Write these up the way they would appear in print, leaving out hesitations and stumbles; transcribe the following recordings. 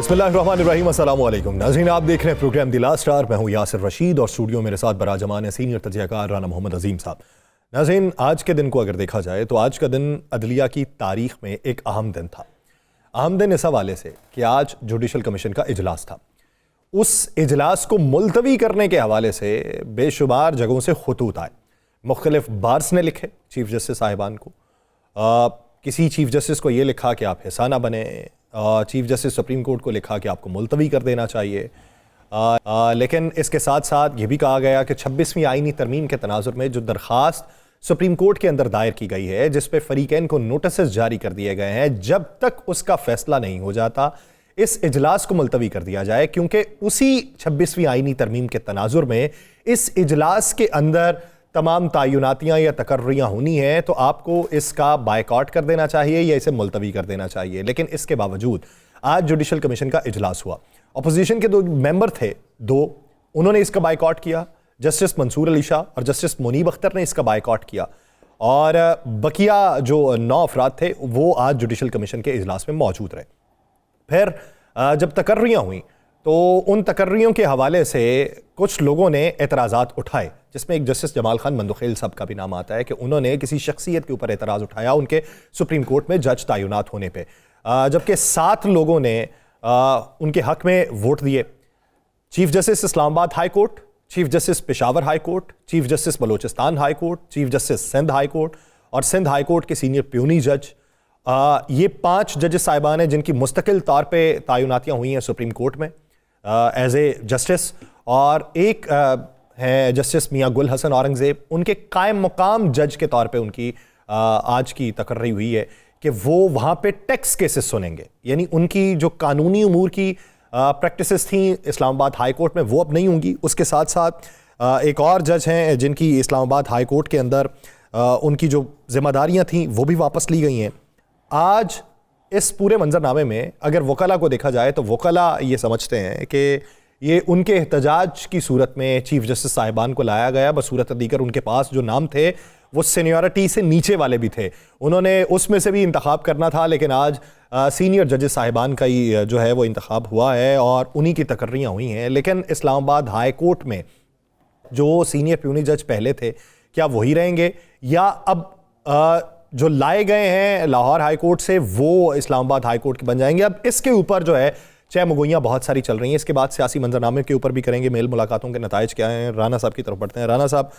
बिस्मिल्लाहिर्रहमानिर्रहीम, अस्सलाम वालेकुम नाज़रीन, आप देख रहे हैं प्रोग्राम द लास्ट आवर। मैं हूं यासिर रशीद और स्टूडियो मेरे साथ बराजमान है सीनियर तजज़ियाकार राना मोहम्मद अजीम साहब। नाज़रीन, आज के दिन को अगर देखा जाए तो आज का दिन अदलिया की तारीख में एक अहम दिन था। अहम दिन इस हवाले से कि आज जुडिशल कमीशन का इजलास था। उस इजलास को मुलतवी करने के हवाले से बेशुमार जगहों से खतूत आए। मुख्तलिफ बार्स ने लिखे चीफ जस्टिस साहिबान को। किसी चीफ जस्टिस को ये लिखा कि आप हिस्सा ना बने। चीफ जस्टिस सुप्रीम कोर्ट को लिखा कि आपको मुलतवी कर देना चाहिए। लेकिन इसके साथ साथ ये भी कहा गया कि 26वीं आईनी तरमीम के तनाजुर में जो दरख्वास्त सुप्रीम कोर्ट के अंदर दायर की गई है, जिस पे फरीकैन को नोटिस जारी कर दिए गए हैं, जब तक उसका फैसला नहीं हो जाता इस इजलास को मुलतवी कर दिया जाए, क्योंकि उसी 26वीं आईनी तरमीम के तनाजुर में इस इजलास के अंदर तमाम तयनातियाँ या तकर्रियाँ होनी हैं, तो आपको इसका बायकॉट कर देना चाहिए या इसे मुलतवी कर देना चाहिए। लेकिन इसके बावजूद आज जुडिशल कमीशन का इजलास हुआ। अपोजिशन के दो मेंबर थे, उन्होंने इसका बायकॉट किया। जस्टिस मंसूर अली शाह और जस्टिस मुनीब अख्तर ने इसका बायकॉट किया और बकिया जो 9 अफराद थे वो आज जुडिशल कमीशन के इजलास में मौजूद रहे। फिर जब तकर्रियाँ हुई तो उन तकर्रियों के हवाले से कुछ लोगों ने एतराज़ात उठाए, जिसमें एक जस्टिस जमाल खान मंदुखेल साहब का भी नाम आता है कि उन्होंने किसी शख्सियत के ऊपर एतराज़ उठाया उनके सुप्रीम कोर्ट में जज तयनात होने पे, जबकि 7 लोगों ने उनके हक में वोट दिए। Chief justice Islamabad high court, chief justice Peshawar high court, chief justice Balochistan high court, chief justice Sindh high court और सिंध हाई कोर्ट के सीनियर प्यूनी जज। ये 5 जजेस साहिबान हैं जिनकी मुस्तकिल तौर पे तयनातियाँ हुई हैं सुप्रीम कोर्ट में एज ए जस्टिस, और एक है जस्टिस मियाँ गुल हसन औरंगज़ेब। उनके कायम मुकाम जज के तौर पे उनकी आज की तकर्री हुई है कि वो वहाँ पे टैक्स केसेस सुनेंगे, यानी उनकी जो कानूनी उमूर की प्रैक्टिसेस थी इस्लामाबाद हाई कोर्ट में वो अब नहीं होंगी। उसके साथ साथ एक और जज हैं जिनकी इस्लामाबाद हाई कोर्ट के अंदर उनकी जो जिम्मेदारियाँ थीं वो भी वापस ली गई हैं। आज इस पूरे मंजरनामे में अगर वकला को देखा जाए तो वकला ये समझते हैं कि ये उनके एहतजाज की सूरत में चीफ जस्टिस साहिबान को लाया गया। बसूरत दीगर उनके पास जो नाम थे वो सीनियरिटी से नीचे वाले भी थे, उन्होंने उसमें से भी इंतखाब करना था। लेकिन आज सीनियर जजेस साहिबान का ही जो है वो इंतखाब हुआ है और उन्हीं की तकर्रियाँ हुई हैं। लेकिन इस्लामाबाद हाई कोर्ट में जो सीनियर प्यूनी जज पहले थे, क्या वही रहेंगे या अब जो लाए गए हैं लाहौर हाई कोर्ट से वो इस्लामाबाद हाई कोर्ट के बन जाएंगे? अब इसके ऊपर जो है चाहे मुगोइयाँ बहुत सारी चल रही हैं। इसके बाद सियासी मंजरनामे के ऊपर भी करेंगे, मेल मुलाकातों के नताइज क्या हैं। राना साहब की तरफ बढ़ते हैं। राना साहब,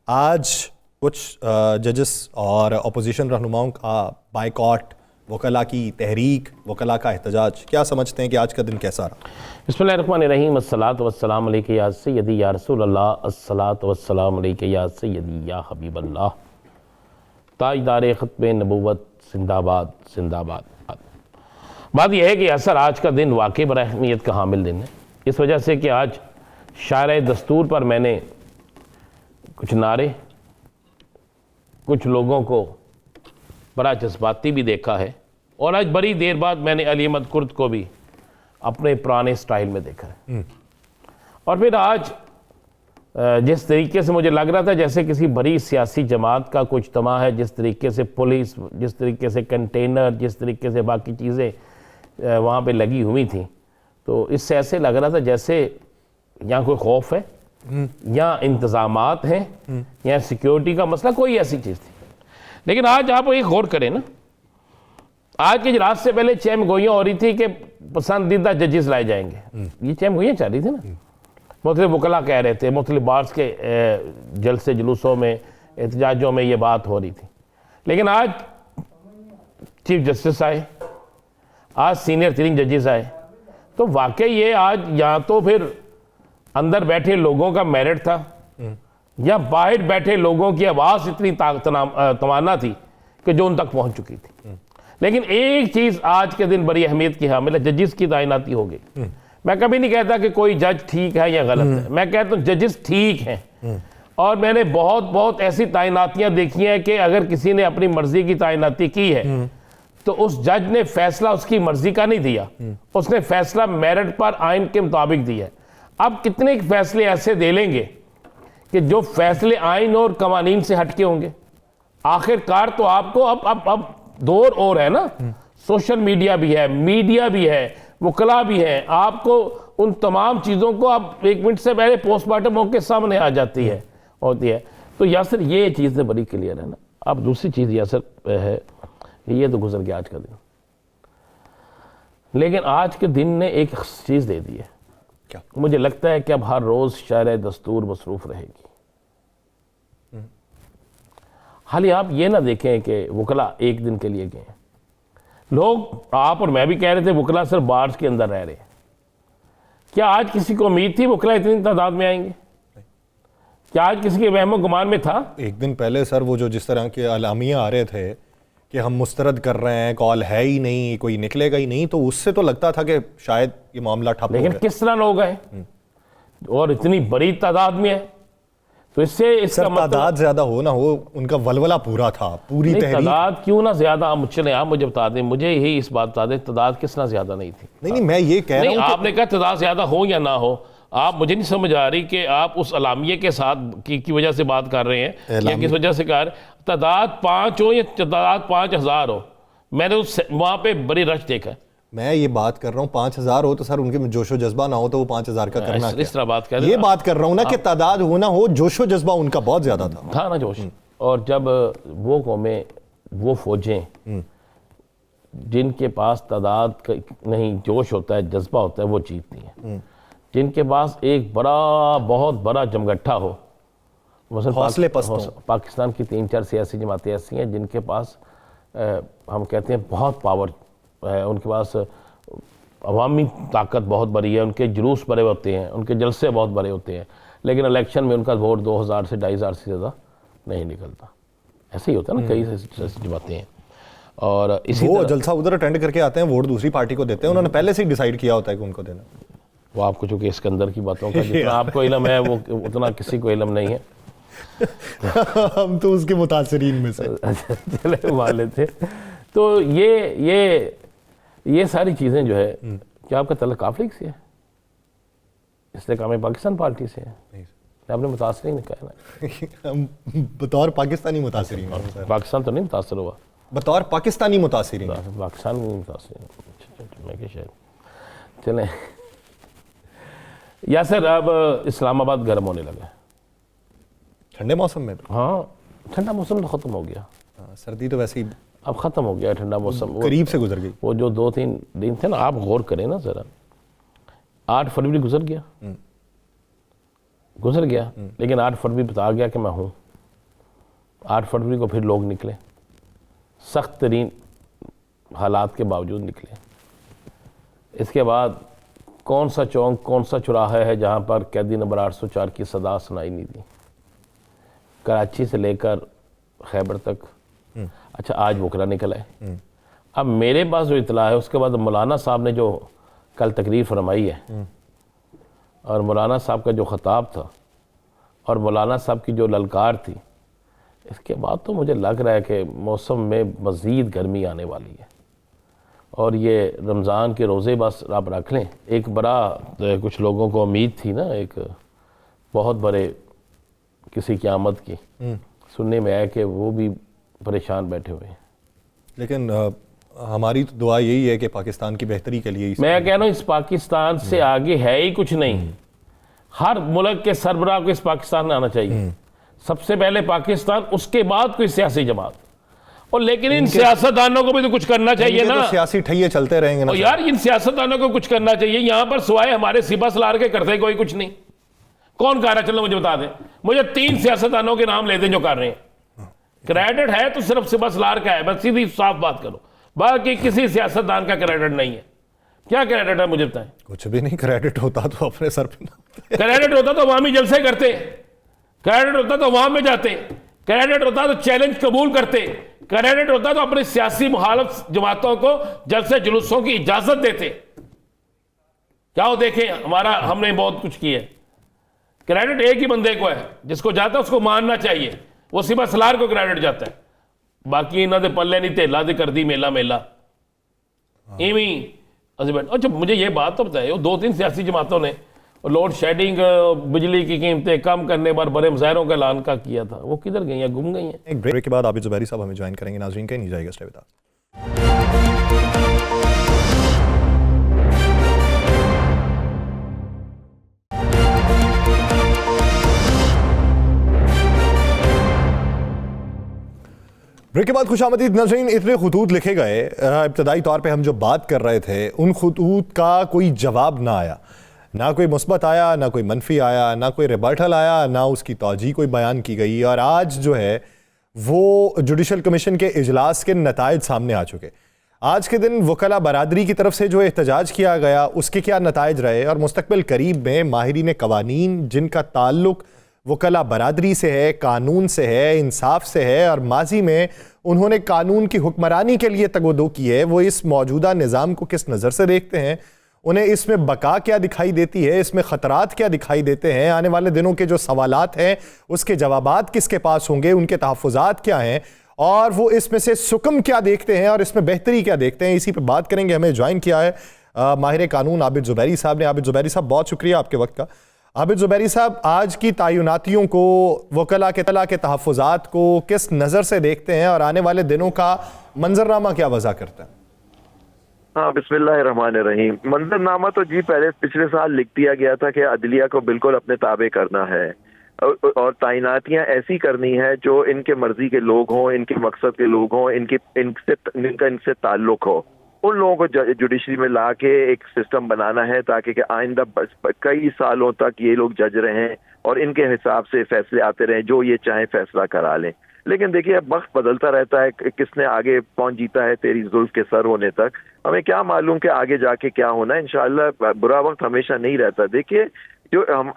आज कुछ जजेस और अपोजिशन रहनुमाओं का बायकॉट, वकला की तहरीक, वकला का एहतजाज, क्या समझते हैं कि आज का दिन कैसा रहा? बिस्मिल्लाहिर्रहमानिर्रहीम, अस्सलातु वस्सलामु अलैका या सय्यदी या रसूल अल्लाह, अस्सलातु वस्सलामु अलैका या सय्यदी या हबीब अल्लाह, ताजदार ख़त्म नबूवत जिंदाबाद जिंदाबाद। बात यह है कि असर आज का दिन वाकई बड़ा अहमियत का हामिल दिन है, इस वजह से कि आज शायर दस्तूर पर मैंने कुछ नारे, कुछ लोगों को बड़ा जज्बाती भी देखा है, और आज बड़ी देर बाद मैंने अली अहमद कुर्द को भी अपने पुराने स्टाइल में देखा है। और फिर आज जिस तरीके से मुझे लग रहा था जैसे किसी बड़ी सियासी जमात का कुछ तमा है, जिस तरीके से पुलिस, जिस तरीके से कंटेनर, जिस तरीके से बाकी चीज़ें वहाँ पे लगी हुई थी, तो इससे ऐसे लग रहा था जैसे यहाँ कोई खौफ है या इंतज़ामात हैं या सिक्योरिटी का मसला, कोई ऐसी चीज़ थी। लेकिन आज आप एक गौर करें ना, आज के इजलास से पहले चैम गोइयाँ हो रही थी कि पसंदीदा जजेस लाए जाएंगे। ये चैम गोइयाँ चल रही थी ना, मुख्तलिफ वकला कह रहे थे, मुख्तलिफ बार्स के जलसे जुलूसों में, एहतजाजों में ये बात हो रही थी। लेकिन आज चीफ जस्टिस आए, आज सीनियर 3 जजेस आए, तो वाकई ये आज या तो फिर अंदर बैठे लोगों का मेरिट था या बाहर बैठे लोगों की आवाज़ इतनी तवाना थी कि जो उन तक पहुंच चुकी थी। लेकिन एक चीज़ आज के दिन बड़ी अहमियत की हामिल है, जजेस की तैनाती हो गई। मैं कभी नहीं कहता कि कोई जज ठीक है या गलत है, मैं कहता हूँ जजेस ठीक हैं। और मैंने बहुत ऐसी तैनातियाँ देखी हैं कि अगर किसी ने अपनी मर्जी की तैनाती की है तो उस जज ने फैसला उसकी मर्जी का नहीं दिया, उसने फैसला मेरिट पर आइन के मुताबिक दिया है। अब कितने फैसले ऐसे दे लेंगे कि जो फैसले आइन और कवानीन से हटके होंगे? आखिरकार तो आपको अब दौर और है ना, सोशल मीडिया भी है, मीडिया भी है, वकला भी हैं, आपको उन तमाम चीज़ों को आप 1 मिनट से पहले पोस्टमार्टम होकर सामने आ जाती है होती है। तो यासर ये चीज़ें बड़ी क्लियर है ना। अब दूसरी चीज़ यासर है, ये तो गुजर गया आज का दिन, लेकिन आज के दिन ने एक चीज़ दे दी है। क्या? मुझे लगता है कि अब हर रोज़ शायर दस्तूर मसरूफ़ रहेगी। हालांकि आप ये ना देखें कि वकला एक दिन के लिए गए हैं। लोग, आप और मैं भी कह रहे थे वकला सिर्फ बार्स के अंदर रह रहे हैं। क्या आज किसी को उम्मीद थी वकला इतनी तादाद में आएंगे? क्या आज किसी के वहमो गुमान में था? एक दिन पहले सर वो जो जिस तरह के अलामिया आ रहे थे कि हम मुस्तरद कर रहे हैं, कॉल है ही नहीं, कोई निकलेगा ही नहीं, तो उससे तो लगता था कि शायद ये मामला ठप हो लेकिन गया। किस तरह लोग आए और इतनी बड़ी तादाद में है, तो इससे इसका सर तादाद ज्यादा हो ना हो, उनका वलवला पूरा था, पूरी नहीं, तहरीक। तादाद क्यों ना ज्यादा, आप मुझे बता दें, मुझे यही इस बात बता दें, तादाद किस ना ज्यादा नहीं थी। नहीं, मैं ये कह रहा नहीं, हूं आपने कहा तादाद ज्यादा हो या ना हो, आप मुझे नहीं समझ आ रही कि आप उस अलामिये के साथ की वजह से बात कर रहे हैं या किस वजह से कर रहे हैं। तादाद 5 हो या तादाद 5000 हो, मैंने उस वहां पे बड़ी रश देखा है। मैं ये बात कर रहा हूँ 5000 हो तो सर उनके में जोशो जज्बा ना हो तो वो 5000 का करना इस तरह बात कर क्या? रहे ये हैं बात कर रहा हूँ ना कि तादाद हो ना हो, जोशो जज्बा उनका बहुत ज्यादा था ना जोश। और जब वो कौमें, वो फौजें जिनके पास तादाद नहीं जोश होता है, जज्बा होता है, वो जीतती हैं। जिनके पास एक बहुत बड़ा जमगट्ठा हो, मसलन हौसले पस्त हों। पाकिस्तान की 3-4 सियासी जमातें ऐसी हैं जिनके पास हम कहते हैं बहुत पावर है, उनके पास अवामी ताकत बहुत बड़ी है, उनके जुलूस बड़े होते हैं, उनके जलसे बहुत बड़े होते हैं, लेकिन इलेक्शन में उनका वोट 2000 से 2500 से ज़्यादा नहीं निकलता। ऐसे ही होता है ना, कई ऐसी जमातें हैं। और इसी वो जलसा उधर अटेंड करके आते हैं, वोट दूसरी पार्टी को देते हैं, उन्होंने पहले से ही डिसाइड किया होता है कि उनको देना। वो आपको चूंकि इसके अंदर की बातों का जितना आपको इल्म है वो उतना किसी को इल्म नहीं है। हम तो उसके मुतासरीन में से चले वाले थे। तो ये सारी चीज़ें जो है, क्या आपका तल्लुक काफलिक से है? इसलिए काम पाकिस्तान पार्टी से है? आपने मुतासरीन कहा ना। हम बतौर पाकिस्तानी मुतासरीन हैं सर। पाकिस्तान तो नहीं मुतासर हुआ, बतौर पाकिस्तानी मुतासरीन हैं। पाकिस्तान में मुतासर। मैं क्या शायद चलें या सर, अब इस्लामाबाद गर्म होने लगा है। ठंडे मौसम में हाँ, ठंडा मौसम तो ख़त्म हो गया। सर्दी तो वैसे ही अब ख़त्म हो गया ठंडा मौसम, करीब से गुजर गई। वो जो 2-3 दिन थे ना, आप गौर करें ना ज़रा, 8 फरवरी गुजर गया, लेकिन 8 फरवरी बता गया कि मैं हूँ। 8 फरवरी को फिर लोग निकले, सख्त तरीन हालात के बावजूद निकले। इसके बाद कौन सा चौक, कौन सा चौराहा है जहाँ पर कैदी नंबर 804 की सदा सुनाई नहीं दी? कराची से लेकर खैबर तक। अच्छा, आज वकला निकल आए। अब मेरे पास जो इतला है, उसके बाद मौलाना साहब ने जो कल तकरीर फरमाई है, और मौलाना साहब का जो ख़ताब था और मौलाना साहब की जो ललकार थी, इसके बाद तो मुझे लग रहा है कि मौसम में मज़ीद गर्मी आने वाली है। और ये रमज़ान के रोज़े बस आप रख लें। एक बड़ा कुछ लोगों को उम्मीद थी ना, एक बहुत बड़े किसी क़यामत की, सुनने में आया कि वो भी परेशान बैठे हुए हैं। लेकिन हमारी तो दुआ यही है कि पाकिस्तान की बेहतरी के लिए मैं कह रहा हूँ, इस पाकिस्तान से आगे है ही कुछ नहीं। हर मुल्क के सरबराह को इस पाकिस्तान में आना चाहिए। सबसे पहले पाकिस्तान, उसके बाद कोई सियासी जमात। और लेकिन इन सियासतदानों को भी तो कुछ करना चाहिए ना। तो सियासी ठैये चलते रहेंगे ना यार, इन सियासतदानों को कुछ करना चाहिए। यहाँ पर सिवाय हमारे सिपा सलार के करते कोई कुछ नहीं। कौन कर रहा है? चलो मुझे बता दें, मुझे 3 सियासतदानों के नाम ले दें जो कर रहे हैं। क्रेडिट है तो सिर्फ सिपा सलार का है, बस सीधी साफ बात करो। बाकी किसी सियासतदान का क्रेडिट नहीं है। क्या क्रेडिट है मुझे बताएं? कुछ भी नहीं। क्रेडिट होता तो अपने सर पे क्रेडिट होता तो अवामी जलसे करते, क्रेडिट होता तो अवाम में जाते, क्रेडिट होता तो चैलेंज कबूल करते, क्रेडिट होता तो अपनी सियासी मुखालिफ जमातों को जलसे जुलूसों की इजाजत देते। क्या हो देखें, हमने बहुत कुछ किया है। क्रेडिट एक ही बंदे को है, जिसको जाता है उसको मानना चाहिए, वो सिपा सलार को क्रेडिट जाता है। बाकी इन्हों के पल्ले नहीं तेला दे कर दी मेला मेला इवी। अच्छा, मुझे ये बात तो बताए, 2-3 सियासी जमातों ने लोड शेडिंग, बिजली की कीमतें कम करने पर बड़े मुजाहरों का ऐलान का किया था, वो किधर गई हैं? गुम गई हैं। एक ब्रेक के बाद आबिद ज़ुबैरी साहब हमें ज्वाइन करेंगे। नाज़रीन, कहीं नहीं जाएगा, स्टे विद अस। ब्रेक के बाद खुशामदीद नाज़रीन। इतने खुतूत लिखे गए, इब्तदाई तौर पे हम जो बात कर रहे थे उन खुतूत का कोई जवाब ना आया, ना कोई मुस्बत आया, ना कोई मनफी आया, ना कोई रिबर्टल आया, ना उसकी तौजी कोई बयान की गई। और आज जो है वो जुडिशल कमीशन के इजलास के नताइज सामने आ चुके। आज के दिन वकला बरादरी की तरफ से जो एहतजाज किया गया उसके क्या नताइज रहे, और मुस्तकबिल करीब में माहिरीन कवानीन जिनका ताल्लुक वकला बरादरी से है, कानून से है, इंसाफ से है, और माजी में उन्होंने कानून की हुक्मरानी के लिए तगोदो की है, वो इस मौजूदा निज़ाम को किस नज़र से देखते हैं, उन्हें इसमें बका क्या दिखाई देती है, इसमें ख़तरात क्या दिखाई देते हैं, आने वाले दिनों के जो सवालात हैं उसके जवाबात किसके पास होंगे, उनके तहफ़्फ़ुज़ात क्या हैं, और वो इसमें से सुकम क्या देखते हैं और इसमें बेहतरी क्या देखते हैं, इसी पर बात करेंगे। हमें ज्वाइन किया है माहिर कानून आबिद ज़ुबैरी साहब ने। आबिद ज़ुबैरी साहब, बहुत शुक्रिया आपके वक्त का। आबिद ज़ुबैरी साहब, आज की तायुनातियों को, वकला के तहफ़्फ़ुज़ात को किस नज़र से देखते हैं और आने वाले दिनों का मंजरनामा क्या वज़ा करता है? हाँ, बिस्मिल्लाहिर्रहमानिर्रहीम। मंजरनामा तो जी पहले पिछले साल लिख दिया गया था कि अदलिया को बिल्कुल अपने ताबे करना है और तैनातियां ऐसी करनी है जो इनके मर्जी के लोग हों, इनके मकसद के लोग हों, इनसे ताल्लुक हो। उन लोगों को जुडिशरी में ला के एक सिस्टम बनाना है ताकि आइंदा कई सालों तक ये लोग जज रहें और इनके हिसाब से फैसले आते रहें, जो ये चाहे फैसला करा लें। लेकिन देखिए, अब वक्त बदलता रहता है, किसने आगे कौन जीता है तेरी जुल्फ के सर होने तक। हमें क्या मालूम कि आगे जाके क्या होना है। इंशाअल्लाह बुरा वक्त हमेशा नहीं रहता। देखिए, जो हम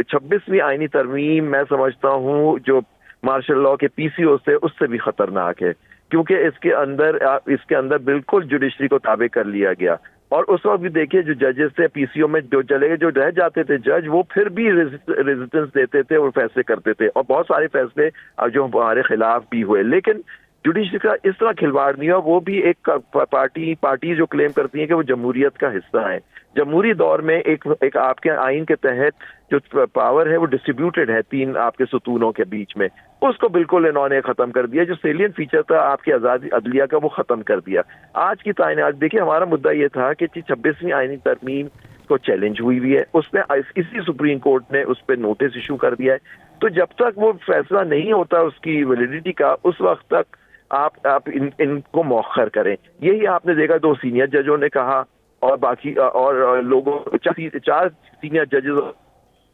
26वीं आईनी तरमीम, मैं समझता हूँ जो मार्शल लॉ के पीसीओ से उससे भी खतरनाक है, क्योंकि इसके अंदर बिल्कुल जुडिशरी को ताबे कर लिया गया। और उस वक्त भी देखिए, जो जजेस थे पीसीओ में जो चले गए, जो रह जाते थे जज, वो फिर भी रेजिस्टेंस देते थे और फैसले करते थे, और बहुत सारे फैसले जो हमारे खिलाफ भी हुए। लेकिन जुडिशरी का इस तरह खिलवाड़ नहीं हुआ। वो भी एक पार्टी जो क्लेम करती है कि वो जमहूरियत का हिस्सा है। जमहूरी दौर में एक आपके आइन के तहत जो पावर है वो डिस्ट्रीब्यूटेड है 3 आपके सुतूनों के बीच में, उसको बिल्कुल इन्होंने खत्म कर दिया। जो सेलियन फीचर था आपकी आजादी अदलिया का, वो खत्म कर दिया। आज की तायनात देखिए, हमारा मुद्दा ये था कि 26वीं आईनी तरमीम को चैलेंज हुई है, उसने इसी सुप्रीम कोर्ट ने उस पर नोटिस इशू कर दिया है। तो जब तक वो फैसला नहीं होता उसकी वैलिडिटी का, उस वक्त तक आप इनको मौखर करें। यही आपने देखा 2 सीनियर जजों ने कहा और बाकी और लोगों 4 सीनियर जजेस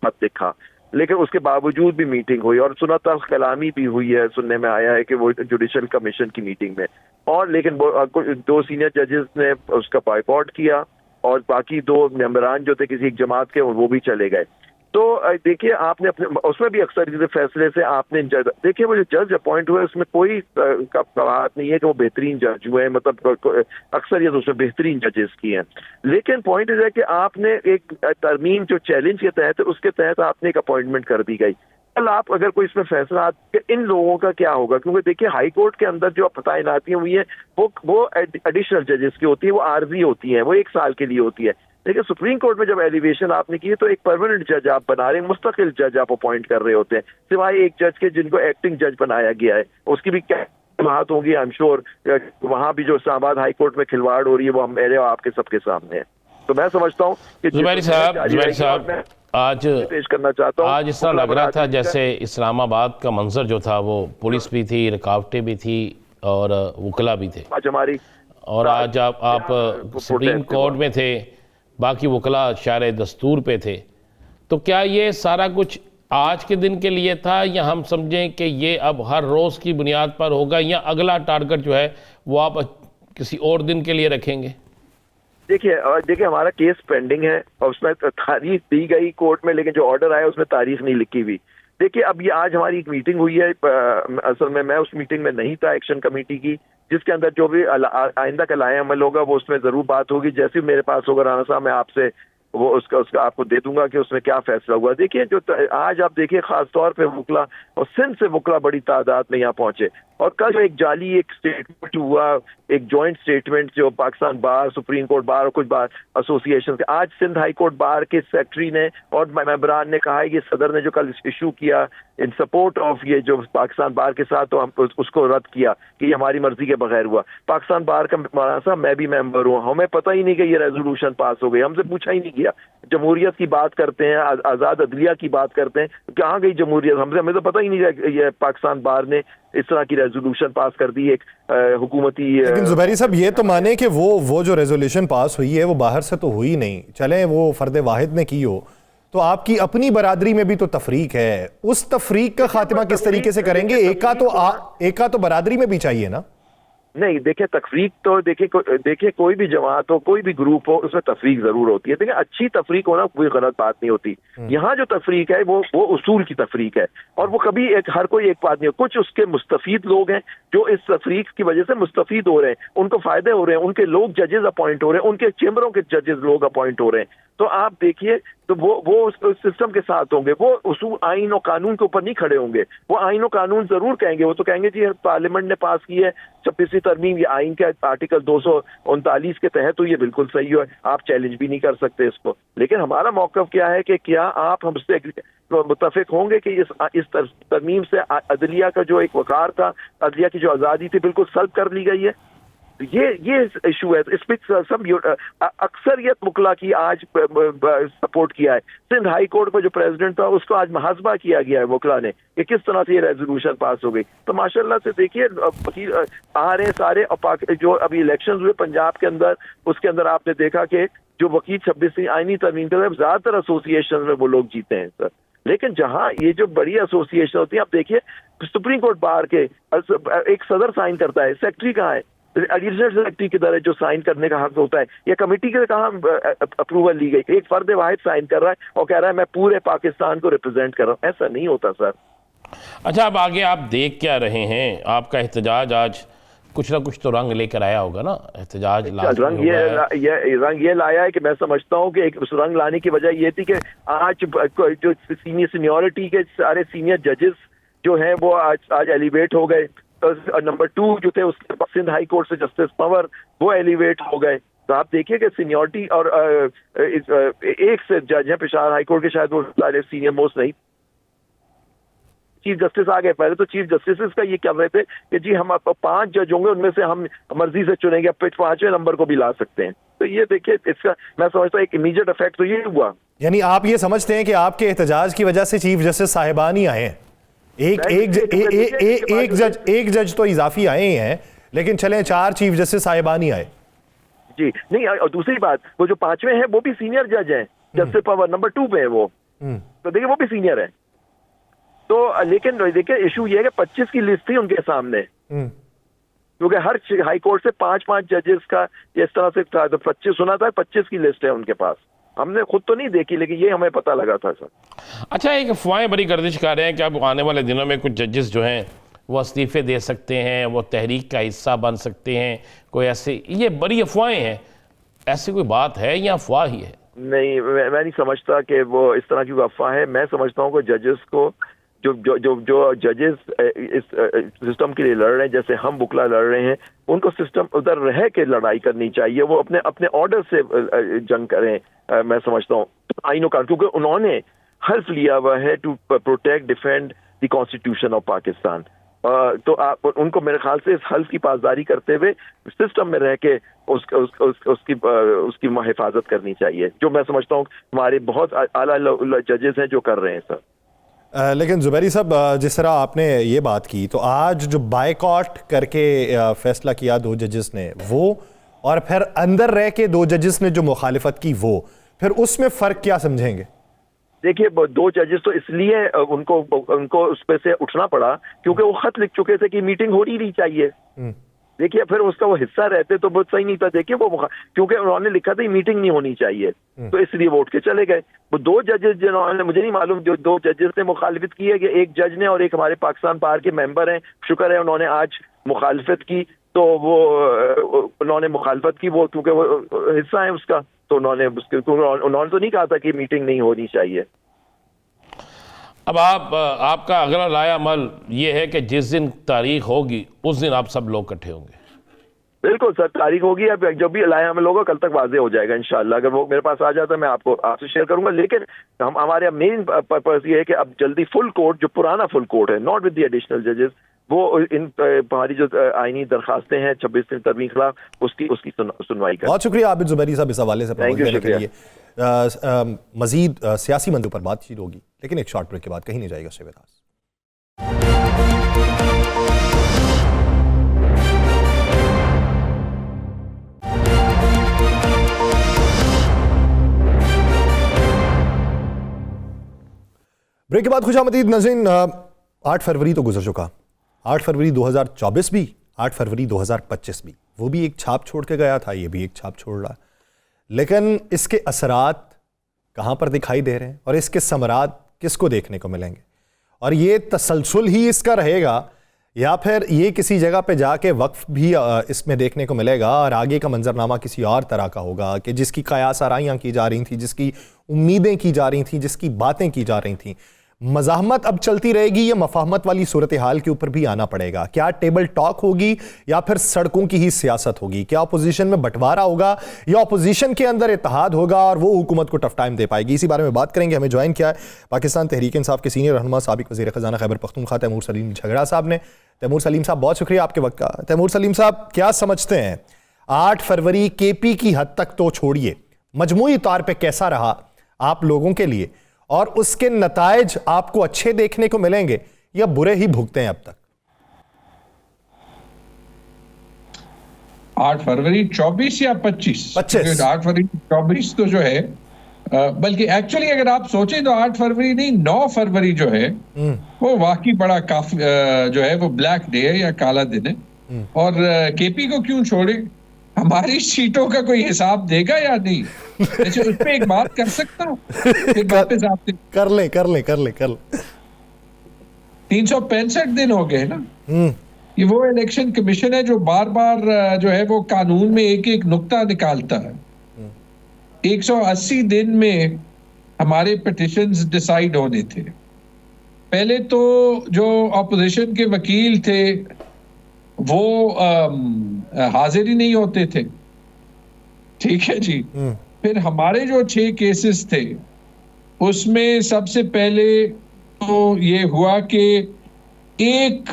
मत देखा, लेकिन उसके बावजूद भी मीटिंग हुई और सुना कलामी भी हुई है। सुनने में आया है कि वो जुडिशल कमीशन की मीटिंग में, और लेकिन 2 सीनियर जजेस ने उसका बॉयकॉट किया और बाकी 2 मेंबरान जो थे किसी एक जमात के, वो भी चले गए। तो देखिए, आपने अपने उसमें भी अक्सर फैसले से आपने देखिए, वो जो जज अपॉइंट हुए उसमें कोई बात नहीं है कि वो बेहतरीन जज हुए हैं, मतलब अक्सर उसमें बेहतरीन जजेस की हैं। लेकिन पॉइंट है कि आपने एक तरमीम जो चैलेंज के तहत, उसके तहत आपने एक अपॉइंटमेंट कर दी गई। कल आप अगर कोई इसमें फैसला इन लोगों का क्या होगा, क्योंकि देखिए हाई कोर्ट के अंदर जो तैनातियां हुई है वो एडिशनल जजेस की होती है, वो आर्जी होती है, वो 1 साल के लिए होती है। लेकिन सुप्रीम कोर्ट में जब एलिवेशन आपने की है तो एक परमानेंट जज आप बना रहे हैं, मुस्तकिल जज आप अपॉइंट कर रहे होते हैं, सिवाय एक जज के जिनको एक्टिंग जज बनाया गया है। उसकी भी क्या बात होगी, आई एम श्योर वहां भी जो इस्लामाबाद हाई कोर्ट में खिलवाड़ हो रही है वो मेरे और आपके सबके सामने है। तो मैं समझता हूँ कि ज़ुबैरी साहब आज पेश करना चाहता हूँ। आज इस तरह लग रहा था जैसे इस्लामाबाद का मंजर जो था वो पुलिस भी थी, रुकावटें भी थी और वकला भी थे। आज हमारी और आज आप सुप्रीम कोर्ट में थे, बाकी वकला शारे दस्तूर पे थे। तो क्या ये सारा कुछ आज के दिन के लिए था, या हम समझें कि ये अब हर रोज़ की बुनियाद पर होगा, या अगला टारगेट जो है वो आप किसी और दिन के लिए रखेंगे? देखिए हमारा केस पेंडिंग है और उसमें तारीख दी गई कोर्ट में, लेकिन जो ऑर्डर आया उसमें तारीख नहीं लिखी हुई। देखिए, अब ये आज हमारी एक मीटिंग हुई है, असल में मैं उस मीटिंग में नहीं था, एक्शन कमेटी की, जिसके अंदर जो भी आइंदा का लाए अमल होगा वो उसमें जरूर बात होगी। जैसे मेरे पास होगा राना साहब, मैं आपसे वो उसका आपको दे दूंगा कि उसमें क्या फैसला हुआ। देखिए, जो आज आप देखिए खास तौर पे वकला और सिंध से वकला बड़ी तादाद में यहाँ पहुंचे, और कल जो एक जाली एक स्टेटमेंट हुआ, एक जॉइंट स्टेटमेंट जो पाकिस्तान बार, सुप्रीम कोर्ट बार और कुछ बार एसोसिएशन के, आज सिंध हाई कोर्ट बार के सेक्रेटरी ने और मेंबरान ने कहा है कि सदर ने जो कल इशू किया इन सपोर्ट ऑफ ये जो पाकिस्तान बार के साथ, तो हम उसको रद्द किया कि ये हमारी मर्जी के बगैर हुआ। पाकिस्तान बार का मौलाना साहब, मैं भी मेंबर हूँ, हमें पता ही नहीं कि ये रेजोल्यूशन पास हो गई, हमसे पूछा ही नहीं गया। लिया। जमहूरियत की बात करते हैं, आज़ाद अदलिया की बात करते हैं, कहाँ गई जमहूरियत? हमें तो पता ही नहीं है ये पाकिस्तान बार ने इस तरह की रेजोल्यूशन पास कर दी एक हुकूमती। लेकिन जुबैरी साहब ये तो माने कि वो जो रेजोल्यूशन पास हुई है वो बाहर से तो हुई नहीं, चले वो फर्द वाहिद ने की हो, तो आपकी अपनी बरादरी में भी तो तफरीक है, उस तफरीक का खात्मा किस तरीके से करेंगे? एक का तो बरादरी में भी चाहिए ना? नहीं, देखिए तफरीक तो देखिए कोई भी जमात हो, कोई भी ग्रुप हो, उसमें तफरीक जरूर होती है। देखिए अच्छी तफरीक होना कोई गलत बात नहीं होती। यहाँ जो तफरीक है वो उसूल की तफरीक है, और वो कभी हर कोई एक बात नहीं हो। कुछ उसके मुस्तफीद लोग हैं जो इस तफरीक की वजह से मुस्तफीद हो रहे हैं, उनको फायदे हो रहे हैं, उनके लोग जजेस अपॉइंट हो रहे हैं, उनके चेंबरों के जजेस लोग अपॉइंट हो रहे हैं। तो आप देखिए, तो वो उस सिस्टम के साथ होंगे, वो उसूल आइन और कानून के ऊपर नहीं खड़े होंगे। वो आइन और कानून जरूर कहेंगे, वो तो कहेंगे जी पार्लियामेंट ने पास की है 26वीं तरमीम, ये आइन के आर्टिकल 239 के तहत, तो ये बिल्कुल सही है, आप चैलेंज भी नहीं कर सकते इसको। लेकिन हमारा मौक़िफ़ क्या है कि क्या आप हमसे मुत्तफिक होंगे कि इस तरमीम से अदलिया का जो एक वकार था, अदलिया की जो आज़ादी थी, बिल्कुल सल्ब कर ली गई है। ये इशू है। इस पर सब अक्सरियत मुकला की आज सपोर्ट किया है। सिंध हाई कोर्ट का जो प्रेसिडेंट था उसको आज मुहासबा किया गया है मुकला ने कि किस तरह से ये रेजोल्यूशन पास हो गई। तो माशाल्लाह से देखिए आ रहे सारे, जो अभी इलेक्शंस हुए पंजाब के अंदर, उसके अंदर आपने देखा कि जो वकील 26वीं आईनी तरमीम के ज्यादातर एसोसिएशन में वो लोग जीते हैं सर। लेकिन जहां ये जो बड़ी एसोसिएशन होती है, आप देखिए सुप्रीम कोर्ट बार के एक सदर साइन करता है, सेक्रेटरी कहाँ है? एडिशनल सेक्रेटरी किधर है जो साइन करने का हक होता है? या कमेटी के कहाँ अप्रूवल ली गई? एक फर्द वाहिद साइन कर रहा है और कह रहा है मैं पूरे पाकिस्तान को रिप्रेजेंट कर रहा हूँ। ऐसा नहीं होता सर। अच्छा, अब आगे आप देख क्या रहे हैं? आपका एहतजाज आज कुछ ना कुछ तो रंग लेकर आया होगा ना? एहतजाज रंग ये लाया है कि मैं समझता हूँ कि एक रंग लाने की वजह ये थी कि आज जो सीनियरिटी के सारे सीनियर जजेस जो हैं वो आज एलिवेट हो गए। नंबर 2 जो थे उसके बाद सिंध हाई कोर्ट से जस्टिस पंवर, वो एलिवेट हो गए। तो आप देखिए कि सीनियरिटी, और एक से जज है पेशावर हाई कोर्ट के, शायद वो सारे सीनियर मोस्ट नहीं, चीफ जस्टिस आ गए। पहले तो चीफ जस्टिस का ये कह रहे थे कि जी हम 5 जज होंगे, उनमें से हम मर्जी से चुनेंगे, 5वें नंबर को भी ला सकते हैं। तो ये देखिए, इसका मैं समझता हूँ एक इमीडिएट इफेक्ट तो ये हुआ। यानी आप ये समझते हैं कि आपके एहतजाज की वजह से चीफ जस्टिस साहिबान ही आए हैं? एक जज तो इजाफी आए हैं, लेकिन चलें 4 चीफ जस्टिस साहिबान ही आए जी। नहीं, और दूसरी बात, वो जो 5वें हैं वो भी सीनियर जज हैं, जस्टिस पंवर नंबर 2 पे है वो, तो देखिए वो भी सीनियर है। तो लेकिन देखिए इशू ये है कि 25 की लिस्ट थी उनके सामने, क्योंकि हर हाई कोर्ट से 5-5 जजेस का इस तरह से था, तो 25 सुना था, 25 की लिस्ट है उनके पास। हमने खुद तो नहीं देखी, लेकिन ये हमें पता लगा था सर। अच्छा, एक अफवाहें बड़ी गर्दिश कर रहे हैं कि अब आने वाले दिनों में कुछ जजेस जो हैं वो इस्तीफे दे सकते हैं, वो तहरीक का हिस्सा बन सकते हैं, कोई ऐसे, ये बड़ी अफवाहें हैं, ऐसी कोई बात है या अफवाह ही है? नहीं, मैं नहीं समझता कि वो इस तरह की अफवाह है। मैं समझता हूँ कि जजेस को, जो जजेस इस सिस्टम के लिए लड़ रहे हैं, जैसे हम बुकला लड़ रहे हैं, उनको सिस्टम उधर रह के लड़ाई करनी चाहिए। वो अपने ऑर्डर से जंग करें। मैं समझता हूँ आइनों का, क्योंकि उन्होंने हल्फ लिया हुआ है to protect defend the constitution of Pakistan. तो उनको मेरे ख्याल से इस हल्फ की पासदारी करते हुए सिस्टम में रह के उसकी हिफाजत करनी चाहिए, जो मैं समझता हूँ हमारे बहुत आला जजेस हैं जो कर रहे हैं सर। लेकिन जुबैरी साहब, जिस तरह आपने ये बात की, तो आज जो बायकॉट करके फैसला किया 2 जजेस ने, वो और फिर अंदर रह के 2 जजेस ने जो मुखालिफत की, वो फिर उसमें फ़र्क क्या समझेंगे? देखिए 2 जजेस तो इसलिए उनको उस पे से उठना पड़ा क्योंकि वो खत लिख चुके थे कि मीटिंग हो नहीं चाहिए। देखिए फिर उसका वो हिस्सा रहते तो बहुत सही नहीं था। देखिए वो क्योंकि उन्होंने लिखा था मीटिंग नहीं होनी चाहिए, तो इसलिए वो उठ के चले गए। वो 2 जजेस जिन्होंने, मुझे नहीं मालूम, जो 2 जजेस ने मुखालिफत की है, कि एक जज ने और एक हमारे पाकिस्तान बार के मेंबर हैं, शुक्र है उन्होंने आज मुखालिफत की। तो वो उन्होंने मुखालिफत की, वो क्योंकि वो हिस्सा है उसका, तो उन्होंने उन्होंने तो नहीं कहा था कि मीटिंग नहीं होनी चाहिए। अब आपका अगला राय अमल ये है कि जिस दिन तारीख होगी उस दिन आप सब लोग इकट्ठे होंगे? बिल्कुल सर, तारीख होगी, अब जब भी लाया हमें लोगों कल तक वाजे हो जाएगा इंशाल्लाह। अगर वो मेरे पास आ जाता है मैं आपसे शेयर करूंगा। लेकिन हमारे मेन पर्पस ये है कि अब जल्दी फुल कोर्ट, जो पुराना फुल कोर्ट है, नॉट विद द एडिशनल जजेस, वो इन हमारी जो आईनी दरखास्तें हैं 26 दिन तरमीम के खिलाफ उसकी सुनवाई करें। बहुत शुक्रिया आबिद जुबैरी साहब इस हवाले से Thank you, देने के शुक्रिया। लिए। मजीद सियासी मंदों पर बातचीत होगी, लेकिन एक शॉर्ट ब्रेक के बाद कहीं नहीं जाएगा। शिवेदास ब्रेक के बाद खुशामदीद नाज़रीन। 8 फरवरी तो गुजर चुका, 8 फरवरी 2024 भी, 8 फरवरी 2025 भी, वो भी एक छाप छोड़ के गया था, ये भी एक छाप छोड़ रहा है। लेकिन इसके असरात कहाँ पर दिखाई दे रहे हैं और इसके समरात किसको देखने को मिलेंगे, और ये तसलसल ही इसका रहेगा या फिर ये किसी जगह पे जाके वक्फ भी इसमें देखने को मिलेगा और आगे का मंजरनामा किसी और तरह का होगा कि जिसकी कयास आराइयाँ की जा रही थी, जिसकी उम्मीदें की जा रही थी, जिसकी बातें की जा रही थी। मज़ाहमत अब चलती रहेगी या मफाहमत वाली सूरत हाल के ऊपर भी आना पड़ेगा? क्या टेबल टॉक होगी या फिर सड़कों की ही सियासत होगी? क्या अपोजिशन में बंटवारा होगा या अपोजिशन के अंदर इत्तेहाद होगा और वो हुकूमत को टफ टाइम दे पाएगी? इसी बारे में बात करेंगे। हमें ज्वाइन किया है पाकिस्तान तहरीक इंसाफ के सीनियर रहनुमा साबिक वज़ीर ख़ज़ाना खैबर पख्तूनख्वा तैमूर सलीम झगड़ा साहब ने। तैमूर सलीम साहब, बहुत शुक्रिया आपके वक्त का। तैमूर सलीम साहब, क्या समझते हैं 8 फरवरी केपी की हद तक तो छोड़िए, मजमूई तौर पर कैसा रहा आप लोगों के लिए, और उसके नतायज आपको अच्छे देखने को मिलेंगे या बुरे ही भुगते हैं अब तक? 8 फरवरी 24 या 25? 25। 8 फरवरी 24 तो जो है, बल्कि एक्चुअली अगर आप सोचें तो 8 फरवरी नहीं, 9 फरवरी जो है वो वाकई बड़ा काफी जो है वो ब्लैक डे है या काला दिन है। और केपी को क्यों छोड़े? हमारी सीटों का कोई हिसाब देगा या नहीं? अच्छा, उस पर एक बात कर सकता हूँ, वापस आपसे कर ले 365 दिन हो गए ना। ये वो इलेक्शन कमीशन है जो बार बार जो है वो कानून में एक एक नुक्ता निकालता है। 180 दिन में हमारे पिटिशंस डिसाइड होने थे। पहले तो जो अपोजिशन के वकील थे वो हाजिर ही नहीं होते थे, ठीक है जी। फिर हमारे जो 6 केसेस थे उसमें सबसे पहले तो ये हुआ कि एक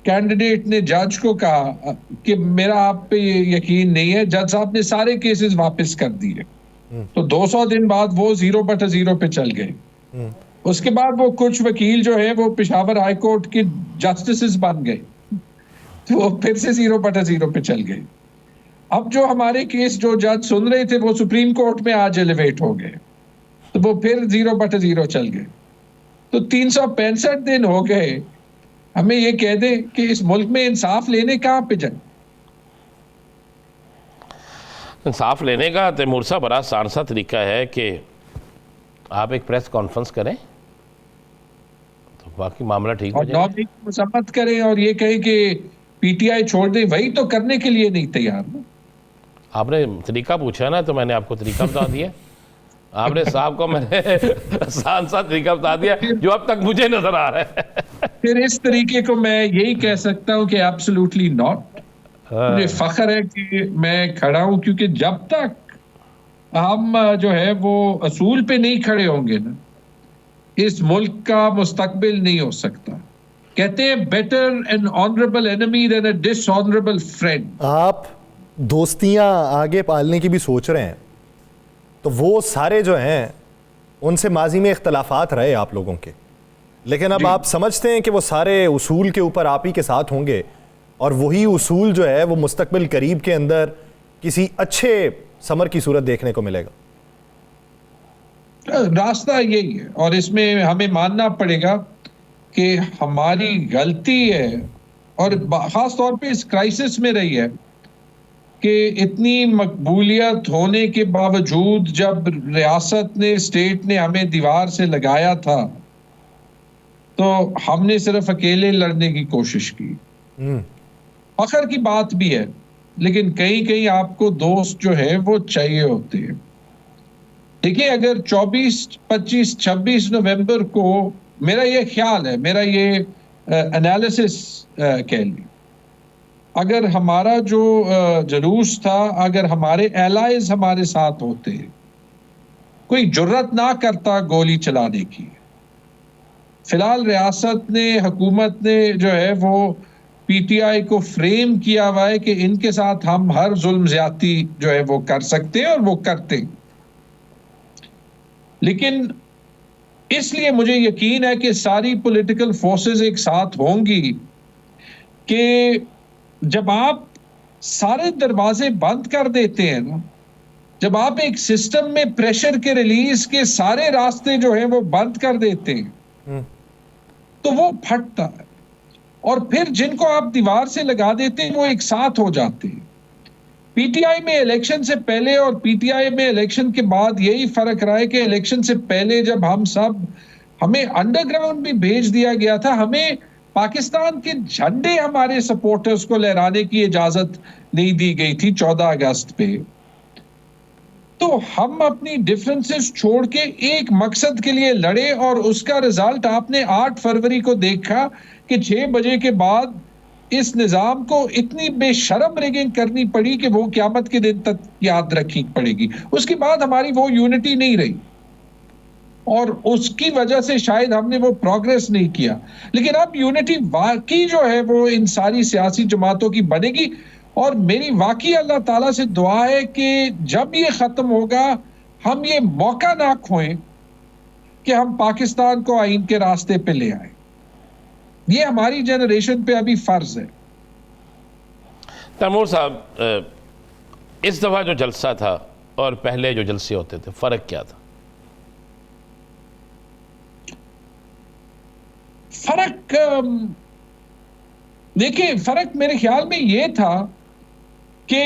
कैंडिडेट ने जज को कहा कि मेरा आप पे यकीन नहीं है। जज साहब ने सारे केसेस वापस कर दिए, तो 200 दिन बाद वो 0/0 पे चल गए। उसके बाद वो कुछ वकील जो है वो पेशावर हाई कोर्ट के जस्टिस बन गए, तो वो फिर से 0/0 पे चल गए। अब जो हमारे केस जो जज सुन रहे थे वो सुप्रीम कोर्ट में आज एलिवेट हो गए, तो वो फिर 0/0 चल गए। तो 365 दिन हो गए। हमें ये कह दे कि इस मुल्क में इंसाफ लेने कहाँ पे जाए? इंसाफ लेने का तैमूर साहब बड़ा आसान सा तरीका है कि आप एक प्रेस कॉन्फ्रेंस करें तो बाकी मामला ठीक हो और जाएगा। 9 मई को मसम्मत करें और ये कहें कि पीटीआई छोड़ दे, वही तो करने के लिए नहीं तैयार ना। आपने तरीका पूछा ना, तो मैंने आपको तरीका बता दिया। आपने साहब को मैंने आसान सा तरीका बता दिया जो अब तक मुझे नजर आ रहा है। फिर इस तरीके को मैं यही कह सकता हूं कि एब्सोल्युटली नॉट। मुझे फख्र है कि मैं खड़ा हूं, क्योंकि जब तक हम जो है वो असूल पे नहीं खड़े होंगे ना, इस मुल्क का मुस्तकबिल नहीं हो सकता। कहते हैं better an honourable enemy than a dishonourable friend. आप दोस्तियां आगे पालने की भी सोच रहे हैं, तो वो सारे जो हैं उनसे माजी में इख्तलाफात रहे आप लोगों के, लेकिन अब आप समझते हैं कि वो सारे उसूल के ऊपर आप ही के साथ होंगे और वही उसूल जो है वो मुस्तकबिल करीब के अंदर किसी अच्छे समर की सूरत देखने को मिलेगा? रास्ता यही है, और इसमें हमें मानना पड़ेगा कि हमारी गलती है, और खास तौर पे इस क्राइसिस में रही है कि इतनी मकबूलियत होने के बावजूद जब रियासत ने, स्टेट ने हमें दीवार से लगाया था, तो हमने सिर्फ अकेले लड़ने की कोशिश की। फख्र की बात भी है, लेकिन कहीं कहीं आपको दोस्त जो है वो चाहिए होते हैं। देखिए, अगर 24, 25, 26 नवंबर को मेरा ये ख्याल है, मेरा ये एनालिसिस कह ली, अगर हमारा जो जुलूस था, अगर हमारे एलाइज हमारे साथ होते, कोई जुर्रत ना करता गोली चलाने की। फिलहाल रियासत ने, हुकूमत ने जो है वो पीटीआई को फ्रेम किया हुआ है कि इनके साथ हम हर जुल्म ज्यादती जो है वो कर सकते हैं और वो करते हैं। लेकिन इसलिए मुझे यकीन है कि सारी पॉलिटिकल फोर्सेस एक साथ होंगी कि जब आप सारे दरवाजे बंद कर देते हैं ना, जब आप एक सिस्टम में प्रेशर के रिलीज के सारे रास्ते जो हैं वो बंद कर देते हैं, तो वो फटता है और फिर जिनको आप दीवार से लगा देते हैं वो एक साथ हो जाते हैं। पीटीआई में इलेक्शन से पहले और पीटीआई में इलेक्शन के बाद यही फर्क रहा है कि इलेक्शन से पहले जब हमें अंडरग्राउंड भी भेज दिया गया था, हमें पाकिस्तान के झंडे हमारे सपोर्टर्स को लहराने की इजाजत नहीं दी गई थी 14 अगस्त पे। तो हम अपनी डिफरेंसेस छोड़ के एक मकसद के लिए लड़े और उसका रिजल्ट आपने 8 फरवरी को देखा कि 6 बजे के बाद इस निजाम को इतनी बेशर्म रिगिंग करनी पड़ी कि वो क़यामत के दिन तक याद रखनी पड़ेगी। उसके बाद हमारी वो यूनिटी नहीं रही और उसकी वजह से शायद हमने वो प्रोग्रेस नहीं किया। लेकिन अब यूनिटी वाकई जो है वो इन सारी सियासी जमातों की बनेगी और मेरी वाकई अल्लाह ताला से दुआ है कि जब ये खत्म होगा हम ये मौका ना खोएं कि हम पाकिस्तान को आईन के रास्ते पे ले आए। ये हमारी जनरेशन पे अभी फर्ज है। तैमूर साहब, इस दफा जो जलसा था और पहले जो जलसे होते थे, फर्क क्या था? फर्क देखिए, फर्क मेरे ख्याल में ये था कि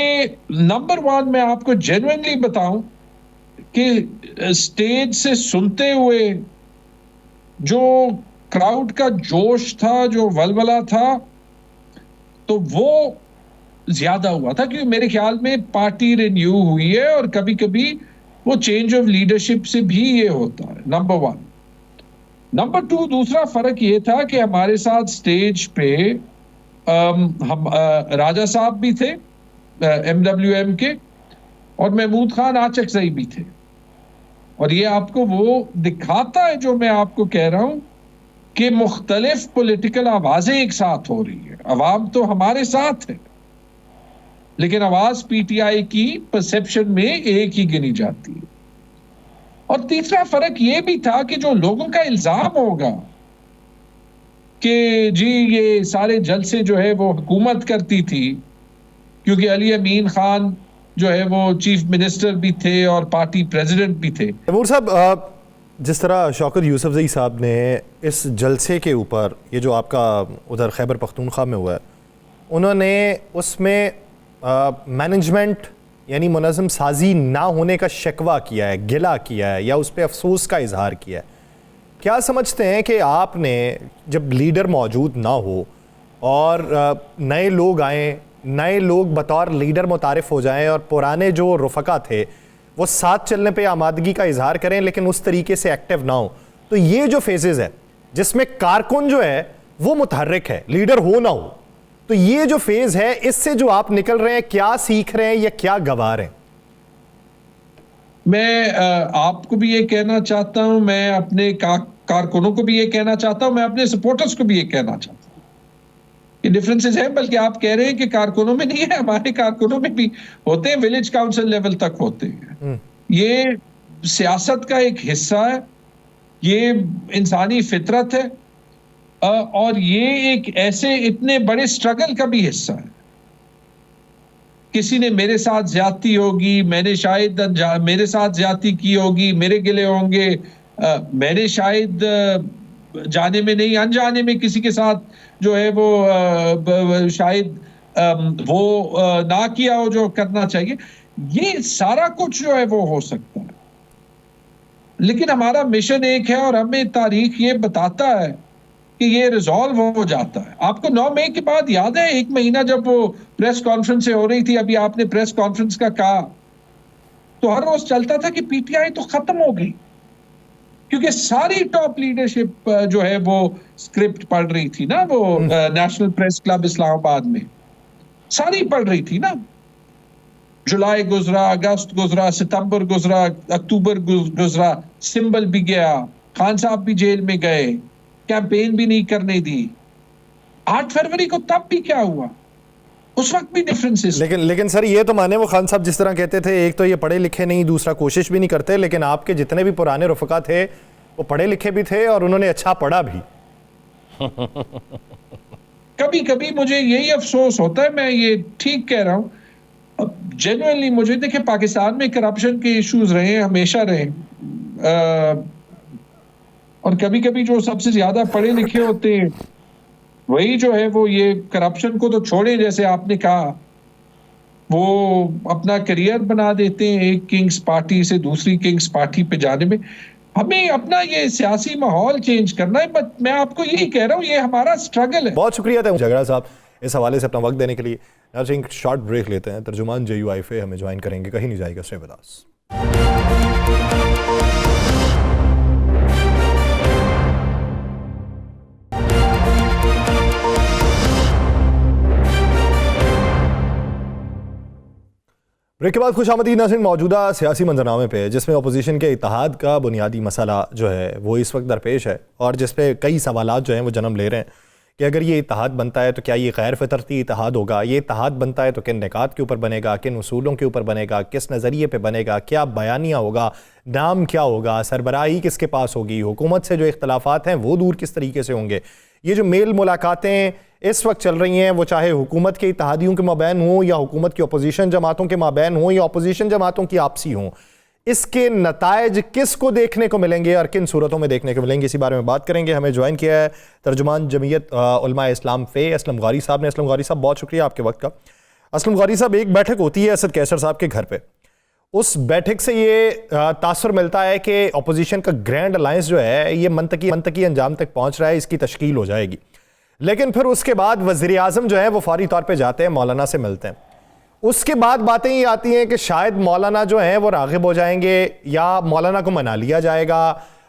नंबर 1 मैं आपको जेन्युइनली बताऊं कि स्टेज से सुनते हुए जो क्राउड का जोश था, जो वलवला था, तो वो ज्यादा हुआ था क्योंकि मेरे ख्याल में पार्टी रिन्यू हुई है और कभी कभी वो चेंज ऑफ लीडरशिप से भी ये होता है, नंबर 1। नंबर 2, दूसरा फर्क ये था कि हमारे साथ स्टेज पे हम राजा साहब भी थे MWM के और महमूद खान आचकजई भी थे और ये आपको वो दिखाता है जो मैं आपको कह रहा हूं कि मुख्तलिफ पॉलिटिकल आवाजें एक साथ हो रही है। अवाम तो हमारे साथ है लेकिन आवाज पीटीआई की परसेप्शन में एक ही गिनी जाती है। और तीसरा फर्क यह भी था कि जो लोगों का इल्जाम होगा कि जी ये सारे जलसे जो है वो हुकूमत करती थी क्योंकि अली अमीन खान जो है वो चीफ मिनिस्टर भी थे और पार्टी प्रेसिडेंट भी थे। तैमूर साहब, जिस तरह शौकत यूसुफजई साहब ने इस जलसे के ऊपर, ये जो आपका उधर खैबर पख्तूनख्वा में हुआ है, उन्होंने उसमें मैनेजमेंट यानी मुनज़्ज़म साजी ना होने का शिकवा किया है, गिला किया है या उस पर अफसोस का इजहार किया है। क्या समझते हैं कि आपने जब लीडर मौजूद ना हो और नए लोग आएँ, नए लोग बतौर लीडर मुतारिफ हो जाएं और पुराने जो रुफ़का थे वो साथ चलने पे आमादगी का इजहार करें लेकिन उस तरीके से एक्टिव ना हो, तो ये जो फेजेस है जिसमें कारकुन जो है वो मुतहर्रिक है, लीडर हो ना हो, तो ये जो फेज है इससे जो आप निकल रहे हैं, क्या सीख रहे हैं या क्या गंवा रहे हैं? मैं आपको भी ये कहना चाहता हूं, मैं अपने कारकुनों को भी ये कहना चाहता हूं, मैं अपने सपोर्टर्स को भी ये कहना चाहता हूं। ये डिफरेंसेस हैं, बल्कि आप कह रहे हैं कि कारकुनों में नहीं है, हमारे कारकुनों में भी होते हैं, विलेज काउंसिल लेवल तक होते हैं। ये सियासत का एक हिस्सा है, ये इंसानी फितरत है और ये एक ऐसे इतने बड़े स्ट्रगल का भी हिस्सा है। किसी ने मेरे साथ ज्यादती होगी, मैंने शायद मेरे साथ ज्यादती की होगी, मेरे गिले होंगे, मैंने शायद जाने में नहीं अनजाने में किसी के साथ जो है वो शायद वो ना किया हो जो करना चाहिए। ये सारा कुछ जो है वो हो सकता है, लेकिन हमारा मिशन एक है और हमें तारीख ये बताता है कि ये रिजॉल्व हो जाता है। आपको 9 मई के बाद याद है, 1 महीना जब वो प्रेस कॉन्फ्रेंस हो रही थी, अभी आपने प्रेस कॉन्फ्रेंस का कहा, तो हर रोज चलता था कि पीटीआई तो खत्म हो गई, क्योंकि सारी टॉप लीडरशिप जो है वो स्क्रिप्ट पढ़ रही थी ना, वो नेशनल प्रेस क्लब इस्लामाबाद में सारी पढ़ रही थी ना। जुलाई गुजरा, अगस्त गुजरा, सितंबर गुजरा, अक्टूबर गुजरा, सिंबल भी गया, खान साहब भी जेल में गए, कैंपेन भी नहीं करने दी। 8 फरवरी को तब भी क्या हुआ, उस वक्त भी डिफरेंसेस। लेकिन सर ये तो माने वो खान साहब जिस तरह कहते थे, एक तो ये पढ़े लिखे नहीं, दूसरा कोशिश भी नहीं करते, लेकिन आपके जितने भी पुराने रफका थे वो पढ़े लिखे भी थे और उन्होंने अच्छा पढ़ा भी। कभी कभी मुझे यही अफसोस होता है, मैं ये ठीक कह रहा हूं, जेन्युइनली मुझे देखिए पाकिस्तान में करप्शन के इश्यूज रहे, हमेशा रहे, और कभी कभी जो सबसे ज्यादा पढ़े लिखे होते हैं वही जो है वो ये करप्शन को तो छोड़े, जैसे आपने कहा, वो अपना करियर बना देते हैं एक किंग्स पार्टी से दूसरी किंग्स पार्टी पे जाने में। हमें अपना ये सियासी माहौल चेंज करना है, बट मैं आपको यही कह रहा हूँ, ये हमारा स्ट्रगल है। बहुत शुक्रिया था झगड़ा साहब इस हवाले से अपना वक्त देने के लिए। नाज़रीन शॉर्ट ब्रेक लेते हैं, तर्जुमान JUIFA हमें ज्वाइन करेंगे, कहीं नहीं जाएगा, स्टे विद अस। ब्रेक के बाद खुशामदीद नाज़रीन। मौजूदा सियासी मंजरनामे पे जिसमें अपोजिशन के इत्तेहाद का बुनियादी मसला जो है वो इस वक्त दरपेश है और जिस पे कई सवालात जो हैं वो जन्म ले रहे हैं कि अगर ये इत्तेहाद बनता है तो क्या ये गैर फितरती इत्तेहाद होगा, ये इत्तेहाद बनता है तो किन निकात के ऊपर बनेगा, किन उसूलों के ऊपर बनेगा, किस नज़रिए पे बनेगा, क्या बयानिया होगा, नाम क्या होगा, सरबराही किसके पास होगी, हुकूमत से जो इख्तलाफात हैं वो दूर किस तरीके से होंगे। ये जो मेल मुलाकातें इस वक्त चल रही हैं वो चाहे हुकूमत के इत्तेहादियों के माबैन हों या हुकूमत की अपोजिशन जमातों के माबैन हों या अपोजिशन जमातों की आपसी हों, इसके नतायज किस को देखने को मिलेंगे और किन सूरतों में देखने को मिलेंगे, इसी बारे में बात करेंगे। हमें ज्वाइन किया है तर्जुमान जमीयत उलमा इस्लाम फे असलम गौरी साहब ने। असलम गौरी साहब बहुत शुक्रिया आपके वक्त का। असलम गौरी साहब, एक बैठक होती है असद कैसर साहब के घर पे, उस बैठक से ये तासुर मिलता है कि अपोजिशन का ग्रैंड अलायंस जो है ये मंतकी अंजाम तक पहुंच रहा है, इसकी तश्कील हो जाएगी। लेकिन फिर उसके बाद वज़ीर आज़म जो है वो फौरी तौर पे जाते हैं, मौलाना से मिलते हैं। उसके बाद बातें ये आती हैं कि शायद मौलाना जो हैं वो राग़िब हो जाएंगे या मौलाना को मना लिया जाएगा,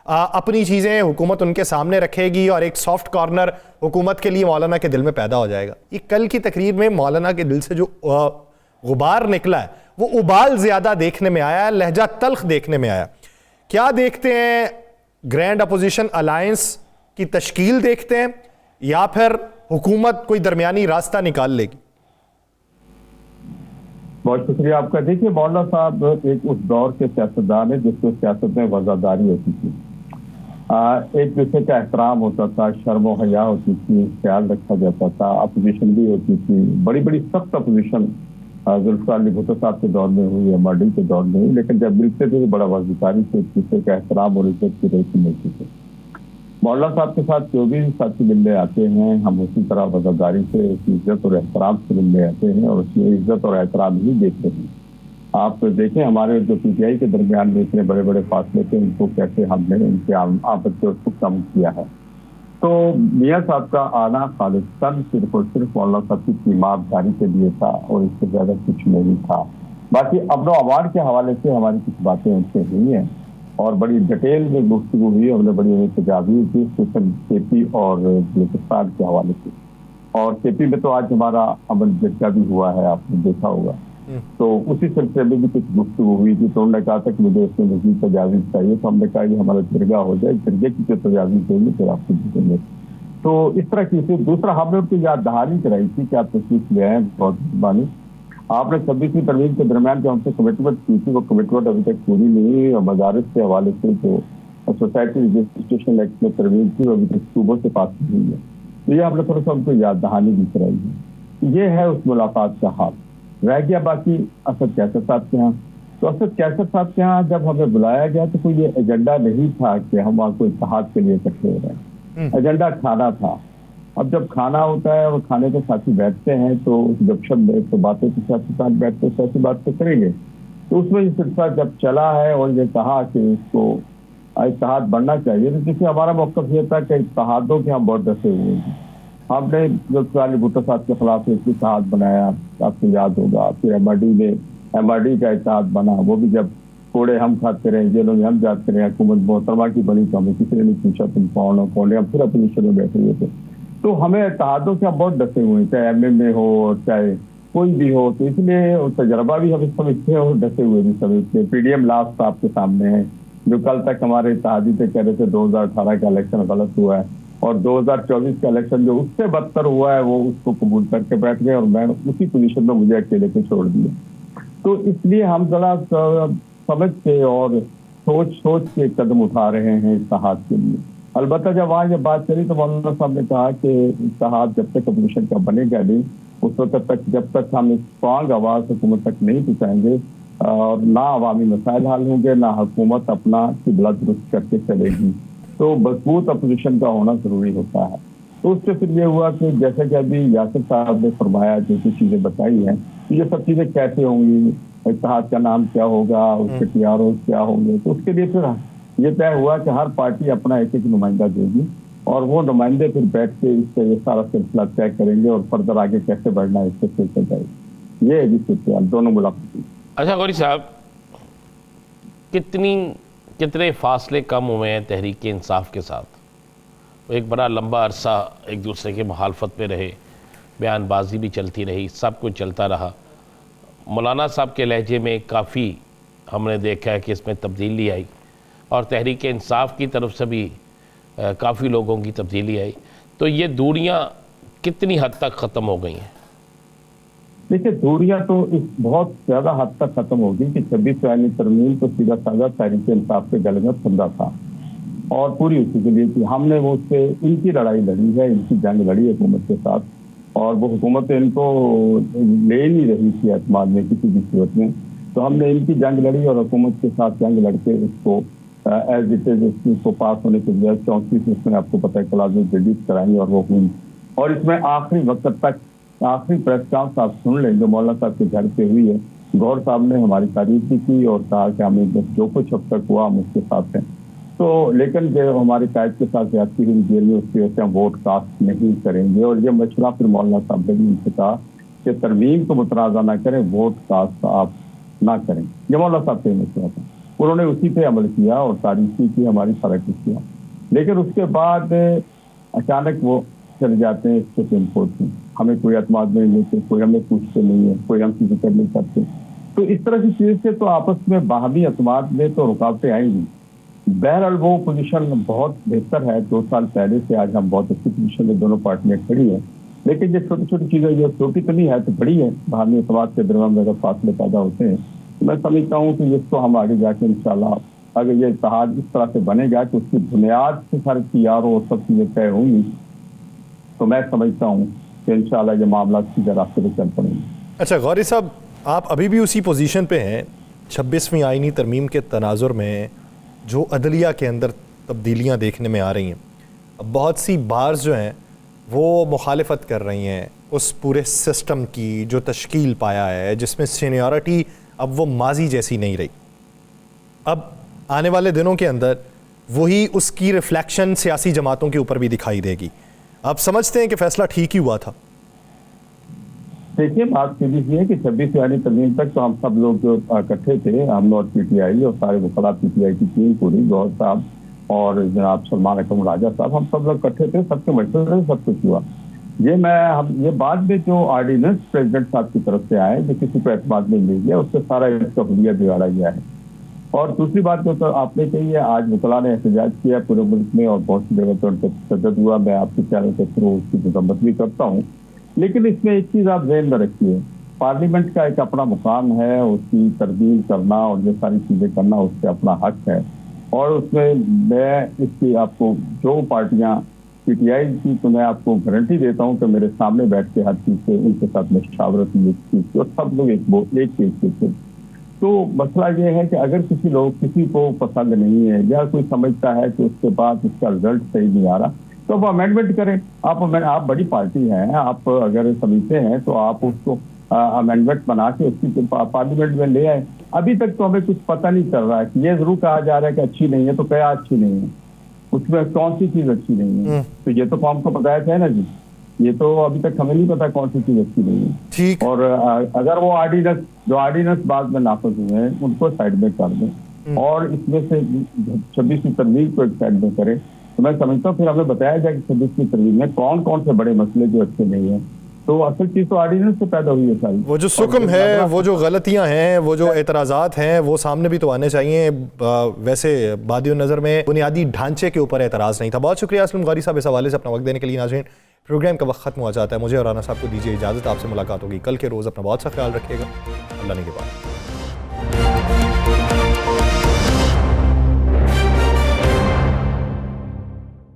अपनी चीज़ें हुकूमत उनके सामने रखेगी और एक सॉफ्ट कॉर्नर हुकूमत के लिए मौलाना के दिल में पैदा हो जाएगा। ये कल की तकरीर में मौलाना के दिल से जो गुबार निकला है वो उबाल ज़्यादा देखने में आया, लहजा तल्ख देखने में आया। क्या देखते हैं, ग्रैंड अपोजिशन अलायंस की तश्कील देखते हैं या फिर हुकूमत कोई दरमियानी रास्ता निकाल लेगी? बहुत शुक्रिया आपका। देखिए मौलाना साहब एक उस दौर के सियासतदान है जिसको सियासत में वफादारी होती थी, एक दूसरे का एहतराम होता था, शर्म व हया होती थी, ख्याल रखा जाता था, अपोजिशन भी होती थी, बड़ी बड़ी सख्त अपोजिशन जुल्फ़िकार अली भुट्टो साहब के दौर में हुई, MRD के दौर में हुई, लेकिन जब मिलते थे तो बड़ा वफादारी से एक दूसरे का एहतराम और इज्जत की रेखी मिलती थी। मौलाना साहब के साथ जो भी साथी मिलने आते हैं हम उसी तरह वफादारी से, उसकी इज्जत और एहतराम से मिलने आते हैं और उसमें इज्जत और एहतराम ही देखते हैं। आप देखें हमारे जो PTI के दरमियान में इतने बड़े बड़े फासले थे, उनको कैसे हमने उनके आपत्ति को कम किया है। तो मियाँ साहब का आना खालिस्तान सिर्फ और सिर्फ मौलाना साहब की ईमानदारी के लिए था और इससे ज्यादा कुछ नहीं था। बाकी अमन व अमान के हवाले से हमारी कुछ बातें उनसे हुई हैं और बड़ी डिटेल में गुफ्तगू हुई, हमने बड़ी उन्हें तजावीज़ दी स्पेशल KP और बलूचिस्तान के हवाले से। और KP में तो आज हमारा अमन जरगा भी हुआ है, आपने देखा होगा, तो उसी सिलसिले में भी कुछ गुफ्तगू हुई थी। तो उन्होंने कहा था कि मुझे उसमें मज़ीद तजावीज़ चाहिए, तो हमने कहा कि हमारा जरगा हो जाए, जरगे की जो तजावीज़ देंगे फिर आपको देंगे। तो इस तरह की से दूसरा हमने उनकी याद दहानी कराई थी कि आप तशरीफ ले आए, बहुत मेहरबानी। आपने 26वीं तरमीम के दरमियान जो हमसे कमिटमेंट की थी वो कमिटमेंट अभी तक पूरी नहीं हुई और मदारिस के हवाले से जो सोसाइटी रजिस्ट्रेशन एक्ट में तरमीम थी वो अभी तक सूबों से पास नहीं हुई है। तो ये हमने थोड़ा सा उनको याद दहानी भी कराई है। ये है उस मुलाकात का हाल। रह गया बाकी असद कैसर साहब के यहाँ। तो असद कैसर साहब के यहाँ जब हमें बुलाया गया तो कोई ये एजेंडा नहीं था कि हम वहाँ को इत्तेहाद के लिए इकट्ठे हो रहे हैं, एजेंडा खाना था। अब जब खाना होता है और खाने के साथी बैठते हैं तो जब शब्द तो बातें के साथ बैठते ऐसी बात तो करेंगे। तो उसमें ये सिलसिला जब चला है और ये कहा कि इसको इत्तेहाद बढ़ना चाहिए, तो क्योंकि हमारा मौक़िफ़ ये था कि इत्तेहादों के हम बहुत डटे हुए हैं। हमने जुल्फ़िकार अली भुट्टो साहब के खिलाफ एक इत्तेहाद बनाया, आपको याद होगा। फिर MRD का इत्तेहाद बना, वो भी जब कोड़े हम खाते रहे, जेलों में हम जाते रहे, हुकूमत मोहतरमा की बनी तो हमें किसी ने नहीं पूछा तुम कौन हो, कौन है, हम फिर अपोजिशन में बैठे हुए थे। तो हमें इत्तेहादों से हम बहुत डटे हुए हैं, चाहे MMA हो और चाहे कोई भी हो। तो इसलिए तजर्बा भी हम समझते हैं और डटे हुए भी समझते हैं। PDM लास्ट आपके सामने है, जो कल तक हमारे इत्तेहादी से कह रहे थे 2018 का इलेक्शन गलत हुआ है। और 2024 का इलेक्शन जो उससे बदतर हुआ है वो उसको कबूल करके बैठ गए और मैं उसी पोजीशन में मुझे अकेले को छोड़ दिया। तो इसलिए हम जरा समझ के और सोच के कदम उठा रहे हैं इत्तेहाद के लिए। अलबत्ता जब वहाँ ये बात चली तो मौलाना साहब ने कहा कि इत्तेहाद जब तक अपोजिशन का बनेगा नहीं उस वक्त तक जब तक हम स्ट्रांग आवाज हुकूमत तक नहीं पहुँचाएंगे और ना अवामी मसाइल हल होंगे ना हुकूमत अपना किबला दुरुस्त करके चलेगी। तो मजबूत अपोजिशन का होना जरूरी होता है। तो उससे फिर ये हुआ कि जैसे कि अभी यासिर साहब ने फरमाया जो कुछ चीजें बताई हैं ये सब चीजें कैसे होंगी, इत्तेहाद का नाम क्या होगा, उसके टीआरओ क्या होंगे। तो उसके लिए फिर ये तय हुआ कि हर पार्टी अपना एक एक नुमाइंदा देगी और वो नुमाइंदे फिर बैठ के इससे ये सारा सिलसिला तय करेंगे और फर्दर आगे कैसे बढ़ना है इससे सोचा जाएगी। ये है सिलसिला दोनों मुलाकात। अच्छा गौरी साहब, कितने फासले कम हुए हैं तहरीक इंसाफ के साथ? वो एक बड़ा लंबा अरसा एक दूसरे के मुखालफत में रहे, बयानबाजी भी चलती रही, सब कुछ चलता रहा। मौलाना साहब के लहजे में काफ़ी हमने देखा है कि इसमें तब्दीली आई और तहरीक इंसाफ की तरफ से भी काफ़ी लोगों की तब्दीली आई। तो ये दूरियां कितनी हद तक ख़त्म हो गई हैं? देखिए दूरियां तो इस बहुत ज़्यादा हद तक ख़त्म हो गई कि 26 यानी तरमीम तो सीधा साधा तहरीक इंसाफ के गले में फंदा था और पूरी उसी के लिए थी। हमने वो उससे इनकी लड़ाई लड़ी है, इनकी जंग लड़ी हुकूमत के साथ और वो हुकूमत इनको ले नहीं रही थी एतमाद में किसी भी सूरत में। तो हमने इनकी जंग लड़ी और हुकूमत के साथ जंग लड़के उसको एज इट इज उसको पास होने के लिए 34 उसमें आपको पता है क्लासेस रिलीज कराई और वो हुई। और इसमें आखिरी वक्त तक आखिरी प्रेस कॉन्फ्रेंस आप सुन लें जो मौलाना साहब के घर पे हुई है, गौर साहब ने हमारी तारीफ भी की और कहा कि हमें जो कुछ अब तक हुआ हम उसके साथ हैं। तो लेकिन जो हमारे कायद के साथ ज्यादती हुई जेल में उसकी वजह से हम वोट कास्ट नहीं करेंगे और ये मशवरा फिर मौलाना साहब ने भी उनसे कहा कि तरमीम को मुतराजा ना करें, वोट कास्ट आप ना करें। ये मौलाना साहब का मशवरा था, उन्होंने उसी पे अमल किया और तारीफ की हमारी फर्क किया। लेकिन उसके बाद अचानक वो चले जाते हैं सुप्रीम कोर्ट में, हमें कोई एतमाद नहीं लेते, कोई हमें पूछते नहीं है, कोई हमसे जिक्र नहीं करते। तो इस तरह की चीज से तो आपस में बाहमी एतमाद में तो रुकावटें आएंगी। बहरहाल वो पोजीशन बहुत बेहतर है, 2 साल पहले से आज हम बहुत अच्छी पोजीशन में दोनों पार्टियां खड़ी हैं। लेकिन ये छोटी छोटी चीजें ये छोटी तो नहीं है तो बड़ी है, बाहमी एतमाद के दरमियान में अगर फासले पैदा होते हैं तो मैं समझता हूँ कि इसको हम आगे जाके इंशाल्लाह अगर ये इत्तेहाद इस तरह से बनेगा कि उसकी बुनियाद से सारे तैयार और सब चीजें तय होंगी तो मैं समझता हूँ कि इंशाल्लाह ये मामला सीधे रास्ते पे चल पड़ेंगे। अच्छा गौरी साहब, आप अभी भी उसी पोजीशन पे हैं। 26वीं आईनी तरमीम के तनाजुर में जो अदलिया के अंदर तब्दीलियाँ देखने में आ रही हैं, अब बहुत सी बार्स जो हैं वो मुखालिफत कर रही हैं उस पूरे सिस्टम की जो तश्कील पाया है, जिसमें सीनियरिटी अब वो माजी जैसी नहीं रही। अब आने वाले दिनों के अंदर वही उसकी रिफ्लेक्शन सियासी जमातों के ऊपर भी दिखाई देगी। आप समझते हैं कि फैसला ठीक ही हुआ था? देखिए बात सीधी सी है कि 26 यानी तरमीम तक तो हम सब लोग जो इकट्ठे थे, हम और पीटीआई और सारे वकला पीटीआई की टीम पूरी, गौर साहब और जनाब सलमान अकरम राजा साहब, हम सब लोग इकट्ठे थे, सबके मशवरे से सब कुछ हुआ। ये बाद में जो ऑर्डिनेंस प्रेसिडेंट साहब की तरफ से आए जो किसी को एतमाद नहीं मिल गया उससे सारा इसका हुलिया बिगाड़ा गया है। और दूसरी बात जो तो आपने कही है, आज वकला ने एहतजाज किया पूरे मुल्क में और बहुत सी जगह पर तशद्दुद हुआ। मैं आपके चैनल के थ्रू उसकी मजम्मत भी करता हूँ। लेकिन इसमें एक चीज आप ज़हन में रखिए, पार्लियामेंट का एक अपना मुकाम है, उसकी तरदील करना और ये सारी चीजें करना उससे अपना हक है। और उसमें मैं इसकी आपको जो पार्टियां पीटीआई की तो मैं आपको गारंटी देता हूं कि मेरे सामने बैठ के हर चीज से उनके साथ मशावरत की और सब लोग एक चीज के थे। तो मसला ये है कि अगर किसी को पसंद नहीं है या कोई समझता है कि उसके बाद उसका रिजल्ट सही नहीं आ रहा तो आप अमेंडमेंट करें। आप बड़ी पार्टी हैं, आप अगर समझते हैं तो आप उसको अमेंडमेंट बना के उसकी पार्लियामेंट में ले आए। अभी तक तो हमें कुछ पता नहीं चल रहा है कि ये जरूर कहा जा रहा है कि अच्छी नहीं है, तो क्या अच्छी नहीं है, उसमें कौन सी चीज अच्छी नहीं है? तो ये तो हमको बताया था ना जी, ये तो अभी तक हमें नहीं पता कौन सी चीज अच्छी नहीं है। ठीक। और अगर वो ऑर्डिनेंस बाद में नाफिज हुए हैं उनको साइड में कर दें और इसमें से 26वीं तरमीम को एक साइड में करें तो मैं समझता हूँ फिर हमें बताया जाए कि 26वीं तरमीम में कौन कौन से बड़े मसले जो अच्छे नहीं है तो असल चीज तो ऑर्डिनेंस से पैदा हुई है सारी। वो जो सुकम है, वो जो गलतियां हैं, वो जो एतराज़ात हैं, वो सामने भी तो आने चाहिए। वैसे बादियो नज़र में बुनियादी ढांचे के ऊपर एतराज़ नहीं था। बहुत शुक्रिया असलम गारी साहब इस हवाले से अपना वक्त देने के लिए। नाज़रीन, प्रोग्राम का वक्त खत्म हो जाता है। मुझे और राना साहब को दीजिए इजाज़त। आपसे मुलाकात होगी कल के रोज़। अपना बहुत सा ख्याल रखिएगा। अल्लाह ने के बाद।